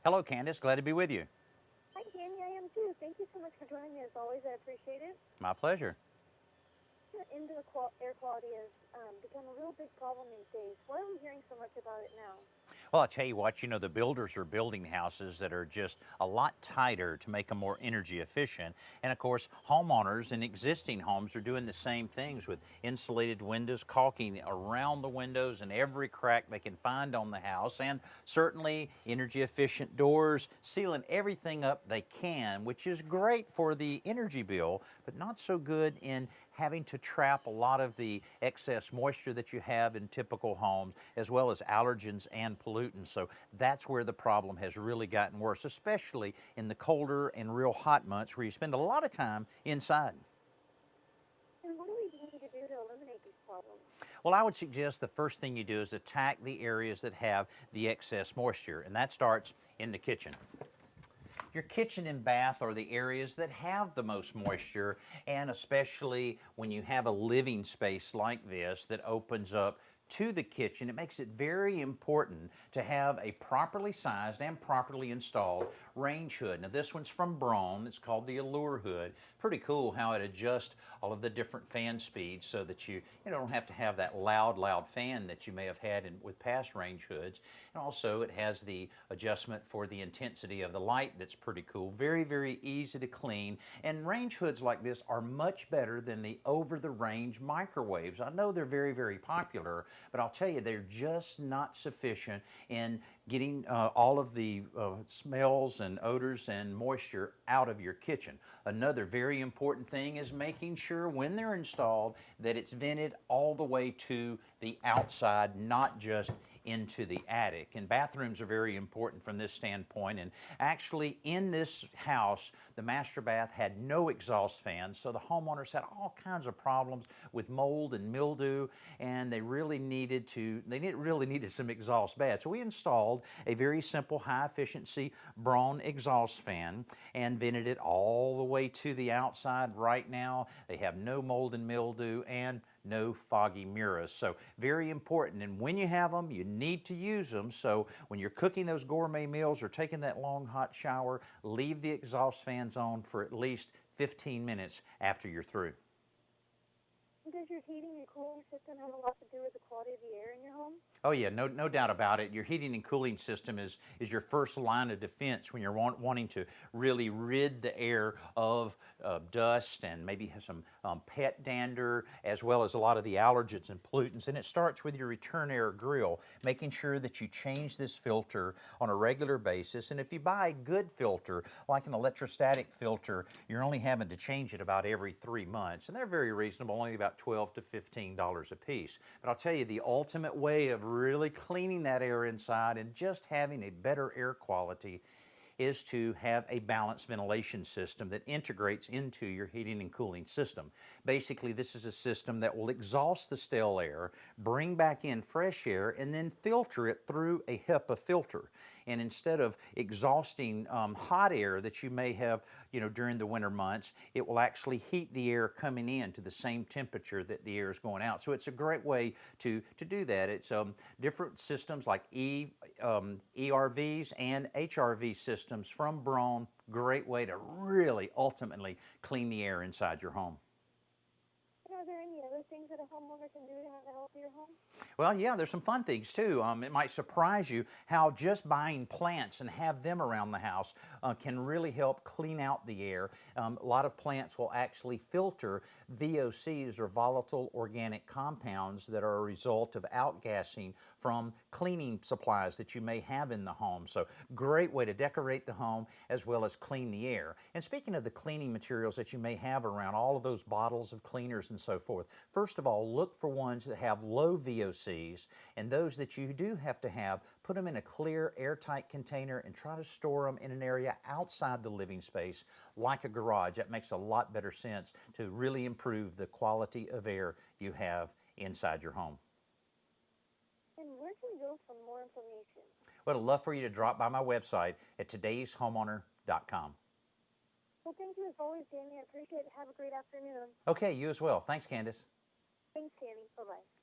Hello, Candace. Glad to be with you. Hi, Danny. I am too. Thank you so much for joining me as always. I appreciate it. My pleasure. Indoor air quality has become a real big problem these days. Why am I hearing so much about it now? Well, I'll tell you what, the builders are building houses that are just a lot tighter to make them more energy efficient. And of course, homeowners in existing homes are doing the same things with insulated windows, caulking around the windows and every crack they can find on the house, and certainly energy efficient doors, sealing everything up they can, which is great for the energy bill, but not so good in having to trap a lot of the excess moisture that you have in typical homes, as well as allergens and pollutants. So that's where the problem has really gotten worse, especially in the colder and real hot months where you spend a lot of time inside. And what do we need to do to eliminate these problems? Well, I would suggest the first thing you do is attack the areas that have the excess moisture, and that starts in the kitchen. Your kitchen and bath are the areas that have the most moisture, and especially when you have a living space like this that opens up to the kitchen, it makes it very important to have a properly sized and properly installed range hood. Now this one's from Braun. It's called the Allure hood. Pretty cool how it adjusts all of the different fan speeds so that you don't have to have that loud fan that you may have had with past range hoods. And also it has the adjustment for the intensity of the light that's pretty cool. Very easy to clean. And range hoods like this are much better than the over-the-range microwaves. I know they're very popular, but I'll tell you, they're just not sufficient in getting all of the smells and odors and moisture out of your kitchen. Another very important thing is making sure when they're installed that it's vented all the way to the outside, not just into the attic. And bathrooms are very important from this standpoint. And actually in this house, the master bath had no exhaust fans, so the homeowners had all kinds of problems with mold and mildew, and they really needed some exhaust baths. So we installed a very simple high efficiency Braun exhaust fan and vented it all the way to the outside. Right now they have no mold and mildew and no foggy mirrors. So very important, and when you have them, you need to use them. So when you're cooking those gourmet meals or taking that long hot shower, leave the exhaust fans on for at least 15 minutes after you're through. Does your heating and cooling system have a lot to do with the quality of the air in your home? Oh yeah, no doubt about it. Your heating and cooling system is your first line of defense when you're wanting to really rid the air of dust and maybe have some pet dander, as well as a lot of the allergens and pollutants. And it starts with your return air grill, making sure that you change this filter on a regular basis. And if you buy a good filter, like an electrostatic filter, you're only having to change it about every 3 months. And they're very reasonable, only about $12 to $15 a piece. But I'll tell you, the ultimate way of really cleaning that air inside and just having a better air quality is to have a balanced ventilation system that integrates into your heating and cooling system. Basically, this is a system that will exhaust the stale air, bring back in fresh air, and then filter it through a HEPA filter. And instead of exhausting hot air that you may have during the winter months, it will actually heat the air coming in to the same temperature that the air is going out. So it's a great way to do that. It's different systems like ERVs and HRV systems from Braun. Great way to really ultimately clean the air inside your home. Are there any other things that a homeowner can do to have a healthier home? Well, yeah, there's some fun things too. It might surprise you how just buying plants and have them around the house can really help clean out the air. A lot of plants will actually filter VOCs, or volatile organic compounds, that are a result of outgassing from cleaning supplies that you may have in the home. So great way to decorate the home as well as clean the air. And speaking of the cleaning materials that you may have around, all of those bottles of cleaners and so forth, first of all, look for ones that have low VOCs, and those that you do have to have, put them in a clear, airtight container and try to store them in an area outside the living space, like a garage. That makes a lot better sense to really improve the quality of air you have inside your home. And where can we go for more information? Well, I'd love for you to drop by my website at todayshomeowner.com. Well, thank you as always, Danny. I appreciate it. Have a great afternoon. Okay, you as well. Thanks, Candace. Thanks, Danny. Bye-bye.